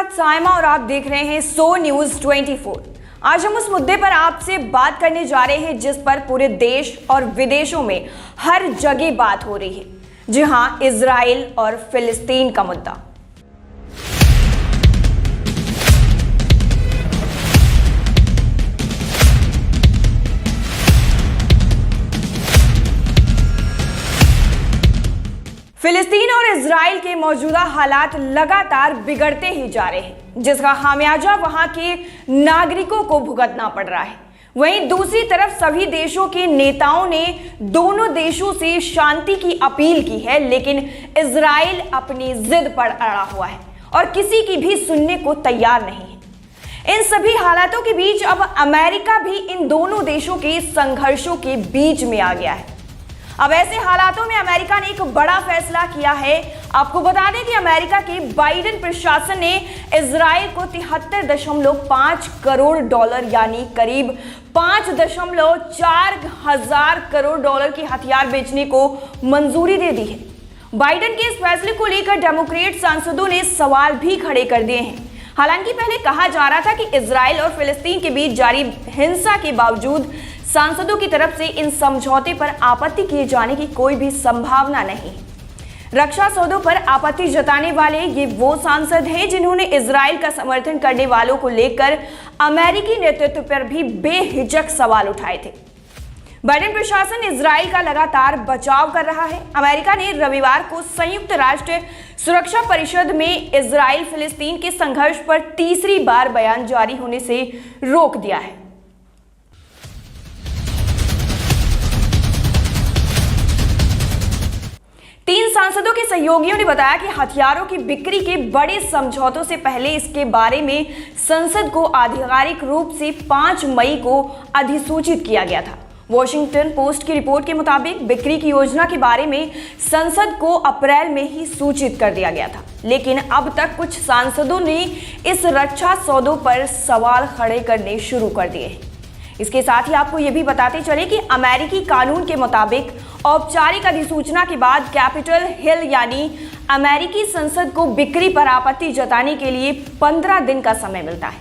साथ साइमा और आप देख रहे हैं सो न्यूज 24। आज हम उस मुद्दे पर आपसे बात करने जा रहे हैं जिस पर पूरे देश और विदेशों में हर जगह बात हो रही है। जी हां, इजराइल और फिलिस्तीन का मुद्दा। फिलिस्तीन और इजराइल के मौजूदा हालात लगातार बिगड़ते ही जा रहे हैं, जिसका खामियाजा वहां के नागरिकों को भुगतना पड़ रहा है। वहीं दूसरी तरफ सभी देशों के नेताओं ने दोनों देशों से शांति की अपील की है, लेकिन इजराइल अपनी जिद पर अड़ा हुआ है और किसी की भी सुनने को तैयार नहीं है। इन सभी हालातों के बीच अब अमेरिका भी इन दोनों देशों के संघर्षों के बीच में आ गया है। अब ऐसे हालातों में अमेरिका ने एक बड़ा फैसला किया है। आपको बता दें कि अमेरिका के बाइडेन प्रशासन ने इजराइल को 73.5 करोड़ डॉलर यानी करीब 5.4 हजार करोड़ डॉलर की हथियार बेचने को मंजूरी दे दी है। बाइडेन के इस फैसले को लेकर डेमोक्रेट सांसदों ने सवाल भी खड़े कर दिए हैं। हालांकि पहले कहा जा रहा था कि इजराइल और फिलिस्तीन के बीच जारी हिंसा के बावजूद सांसदों की तरफ से इन समझौते पर आपत्ति किए जाने की कोई भी संभावना नहीं। रक्षा सौदों पर आपत्ति जताने वाले ये वो सांसद हैं जिन्होंने इजराइल का समर्थन करने वालों को लेकर अमेरिकी नेतृत्व पर भी बेहिचक सवाल उठाए थे। बाइडेन प्रशासन इजराइल का लगातार बचाव कर रहा है। अमेरिका ने रविवार को संयुक्त राष्ट्र सुरक्षा परिषद में इजराइल फिलिस्तीन के संघर्ष पर तीसरी बार बयान जारी होने से रोक दिया है। 3 सांसदों के सहयोगियों ने बताया कि हथियारों की बिक्री के बड़े समझौतों से पहले इसके बारे में संसद को आधिकारिक रूप से 5 मई को अधिसूचित किया गया था। वॉशिंगटन पोस्ट की रिपोर्ट के मुताबिक बिक्री की योजना के बारे में संसद को अप्रैल में ही सूचित कर दिया गया था, लेकिन अब तक कुछ सांसदों ने इस रक्षा सौदों पर सवाल खड़े करने शुरू कर दिए हैं। इसके साथ ही आपको यह भी बताते चले कि अमेरिकी कानून के मुताबिक औपचारिक अधिसूचना के बाद कैपिटल हिल यानी अमेरिकी संसद को बिक्री पर आपत्ति जताने के लिए 15 दिन का समय मिलता है।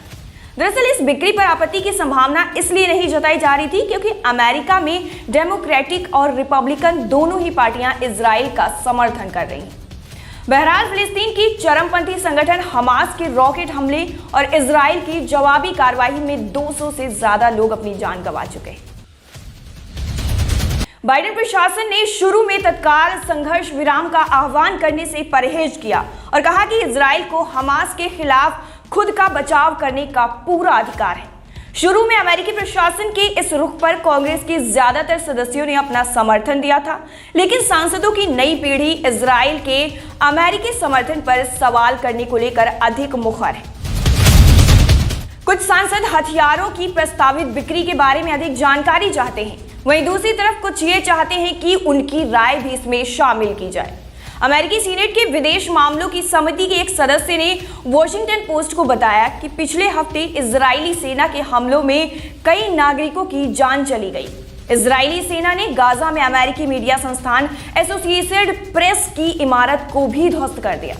दरअसल इस बिक्री पर आपत्ति की संभावना इसलिए नहीं जताई जा रही थी क्योंकि अमेरिका में डेमोक्रेटिक और रिपब्लिकन दोनों ही पार्टियां इजराइल का समर्थन कर रही हैं। बहरहाल फिलिस्तीन की चरमपंथी संगठन हमास के रॉकेट हमले और इजराइल की जवाबी कार्रवाई में 200 से ज्यादा लोग अपनी जान गंवा चुके हैं। बाइडेन प्रशासन ने शुरू में तत्काल संघर्ष विराम का आह्वान करने से परहेज किया और कहा कि इजराइल को हमास के खिलाफ खुद का बचाव करने का पूरा अधिकार है। शुरू में अमेरिकी प्रशासन के इस रुख पर कांग्रेस के ज्यादातर सदस्यों ने अपना समर्थन दिया था, लेकिन सांसदों की नई पीढ़ी इजराइल के अमेरिकी समर्थन पर सवाल करने को लेकर अधिक मुखर है। कुछ सांसद हथियारों की प्रस्तावित बिक्री के बारे में अधिक जानकारी चाहते हैं, वहीं दूसरी तरफ कुछ ये चाहते हैं कि उनकी राय भी इसमें शामिल की जाए। अमेरिकी सीनेट के विदेश मामलों की समिति के एक सदस्य ने वॉशिंगटन पोस्ट को बताया कि पिछले हफ्ते इजरायली सेना के हमलों में कई नागरिकों की जान चली गई। इजरायली सेना ने गाजा में अमेरिकी मीडिया संस्थान एसोसिएटेड प्रेस की इमारत को भी ध्वस्त कर दिया।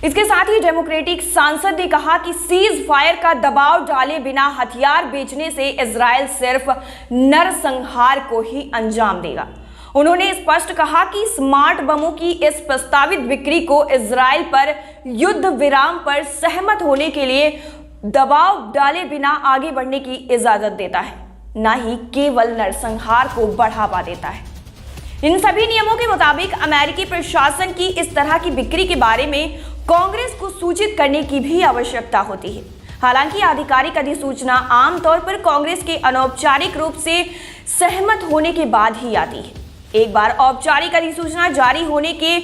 इसके साथ ही डेमोक्रेटिक सांसद ने कहा कि सीज फायर का दबाव डाले बिना हथियार बेचने से इजराइल सिर्फ नरसंहार को ही अंजाम देगा। उन्होंने स्पष्ट कहा कि स्मार्ट बमों की इस प्रस्तावित बिक्री को इजराइल पर युद्ध विराम पर सहमत होने के लिए दबाव डाले बिना आगे बढ़ने की इजाजत देता है, न ही केवल नरसंहार को बढ़ावा देता है। इन सभी नियमों के मुताबिक अमेरिकी प्रशासन की इस तरह की बिक्री के बारे में कांग्रेस को सूचित करने की भी आवश्यकता होती है। हालांकि आधिकारिक अधिसूचना आमतौर पर कांग्रेस के अनौपचारिक रूप से सहमत होने के बाद ही आती है। एक बार औपचारिक अधिसूचना जारी होने के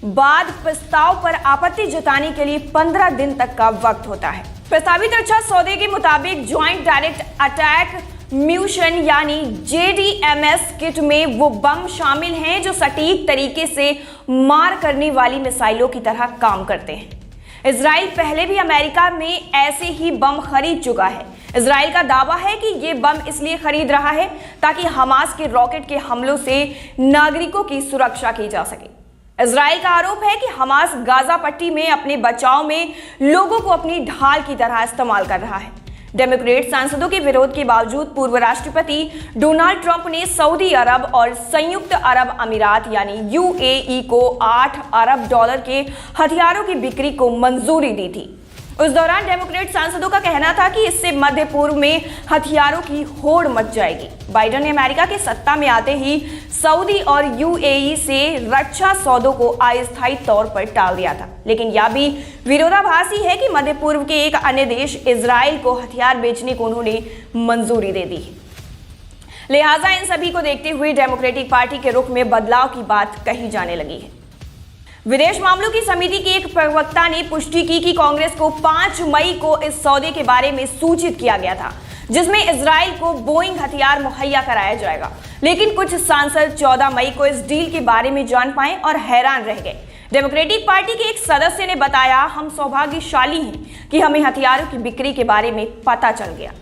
बाद प्रस्ताव पर आपत्ति जताने के लिए 15 दिन तक का वक्त होता है। प्रस्तावित रक्षा सौदे के मुताबिक ज्वाइंट डायरेक्ट अटैक म्यूशन यानी JDAMS किट में वो बम शामिल हैं जो सटीक तरीके से मार करने वाली मिसाइलों की तरह काम करते हैं। इजराइल पहले भी अमेरिका में ऐसे ही बम खरीद चुका है। इजराइल का दावा है कि ये बम इसलिए खरीद रहा है ताकि हमास के रॉकेट के हमलों से नागरिकों की सुरक्षा की जा सके। इजराइल का आरोप है कि हमास गाजा पट्टी में अपने बचाव में लोगों को अपनी ढाल की तरह इस्तेमाल कर रहा है। डेमोक्रेट सांसदों के विरोध के बावजूद पूर्व राष्ट्रपति डोनाल्ड ट्रंप ने सऊदी अरब और संयुक्त अरब अमीरात यानी यूएई को $8 अरब के हथियारों की बिक्री को मंजूरी दी थी। उस दौरान डेमोक्रेट सांसदों का कहना था कि इससे मध्य पूर्व में हथियारों की होड़ मच जाएगी। बाइडेन ने अमेरिका के सत्ता में आते ही सऊदी और यूएई से रक्षा सौदों को अस्थायी तौर पर टाल दिया था, लेकिन यह भी विरोधाभासी है कि मध्य पूर्व के एक अन्य देश इजराइल को हथियार बेचने को उन्होंने मंजूरी दे दी। लिहाजा इन सभी को देखते हुए डेमोक्रेटिक पार्टी के रुख में बदलाव की बात कही जाने लगी है। विदेश मामलों की समिति के एक प्रवक्ता ने पुष्टि की कि कांग्रेस को 5 मई को इस सौदे के बारे में सूचित किया गया था, जिसमें इजराइल को बोइंग हथियार मुहैया कराया जाएगा, लेकिन कुछ सांसद 14 मई को इस डील के बारे में जान पाए और हैरान रह गए। डेमोक्रेटिक पार्टी के एक सदस्य ने बताया, हम सौभाग्यशाली हैं कि हमें हथियारों की बिक्री के बारे में पता चल गया।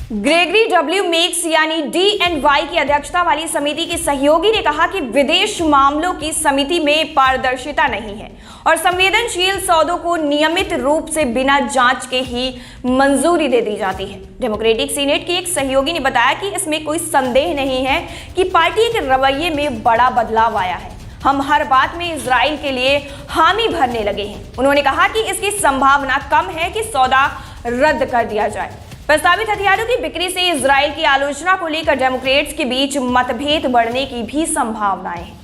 ग्रेगरी डब्ल्यू मेक्स यानी DNY की अध्यक्षता वाली समिति के सहयोगी ने कहा कि विदेश मामलों की समिति में पारदर्शिता नहीं है और संवेदनशील सौदों को नियमित रूप से बिना जांच के ही मंजूरी दे दी जाती है। डेमोक्रेटिक सीनेट के एक सहयोगी ने बताया कि इसमें कोई संदेह नहीं है कि पार्टी के रवैये में बड़ा बदलाव आया है। हम हर बात में इजराइल के लिए हामी भरने लगे हैं। उन्होंने कहा कि इसकी संभावना कम है कि सौदा रद्द कर दिया जाए। प्रस्तावित हथियारों की बिक्री से इजराइल की आलोचना को लेकर डेमोक्रेट्स के बीच मतभेद बढ़ने की भी संभावनाएं हैं।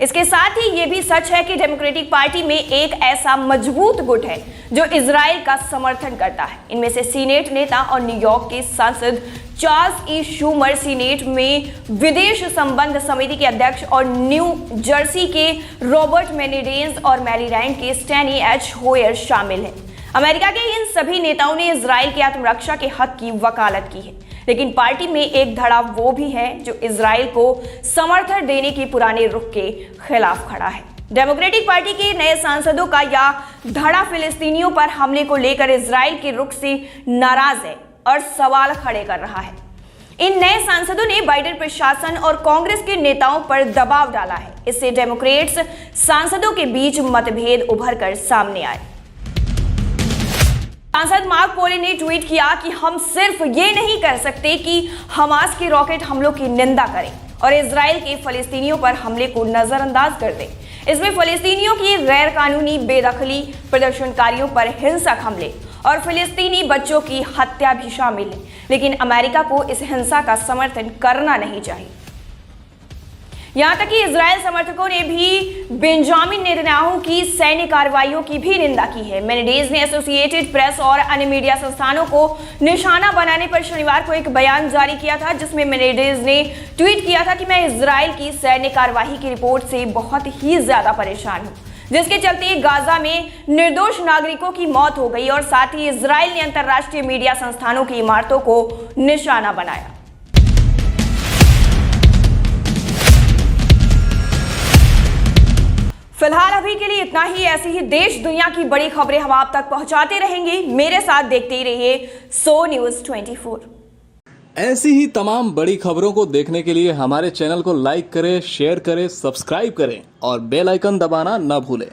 इसके साथ ही ये भी सच है कि डेमोक्रेटिक पार्टी में एक ऐसा मजबूत गुट है जो इजराइल का समर्थन करता है। इनमें से सीनेट नेता और न्यूयॉर्क के सांसद चार्ल्स ई शूमर, सीनेट में विदेश संबंध समिति के अध्यक्ष और न्यू जर्सी के रॉबर्ट मेनेडेंस और मैरीलैंड के स्टैनी एच होयर शामिल हैं। अमेरिका के इन सभी नेताओं ने इजराइल की आत्मरक्षा के हक की वकालत की है, लेकिन पार्टी में एक धड़ा वो भी है जो इजराइल को समर्थन देने के पुराने रुख के खिलाफ खड़ा है। डेमोक्रेटिक पार्टी के नए सांसदों का यह धड़ा फिलिस्तीनियों पर हमले को लेकर इजराइल के रुख से नाराज है और सवाल खड़े कर रहा है। इन नए सांसदों ने बाइडेन प्रशासन और कांग्रेस के नेताओं पर दबाव डाला है। इससे डेमोक्रेट्स सांसदों के बीच मतभेद उभर कर सामने आए। सांसद मार्क पोले ने ट्वीट किया कि हम सिर्फ ये नहीं कर सकते कि हमास के रॉकेट हमलों की निंदा करें और इजराइल के फलस्तीनियों पर हमले को नजरअंदाज कर दें। इसमें फलस्तीनियों की गैर कानूनी बेदखली, प्रदर्शनकारियों पर हिंसक हमले और फिलिस्तीनी बच्चों की हत्या भी शामिल है, लेकिन अमेरिका को इस हिंसा का समर्थन करना नहीं चाहिए। यहां तक कि इजराइल समर्थकों ने भी बेंजामिन नेतन्याहू की सैन्य कार्रवाइयों की भी निंदा की है। मेनेडेज ने एसोसिएटेड प्रेस और अन्य मीडिया संस्थानों को निशाना बनाने पर शनिवार को एक बयान जारी किया था, जिसमें मेनेडेज ने ट्वीट किया था कि मैं इजराइल की सैन्य कार्रवाई की रिपोर्ट से बहुत ही ज्यादा परेशान हूं, जिसके चलते गाजा में निर्दोष नागरिकों की मौत हो गई और साथ ही इजराइल ने अंतर्राष्ट्रीय मीडिया संस्थानों की इमारतों को निशाना बनाया। फिलहाल अभी के लिए इतना ही। ऐसी ही देश दुनिया की बड़ी खबरें हम आप तक पहुंचाते रहेंगे। मेरे साथ देखते ही रहिए सो न्यूज़ 24। ऐसी ही तमाम बड़ी खबरों को देखने के लिए हमारे चैनल को लाइक करें, शेयर करें, सब्सक्राइब करें और बेल आइकन दबाना न भूलें।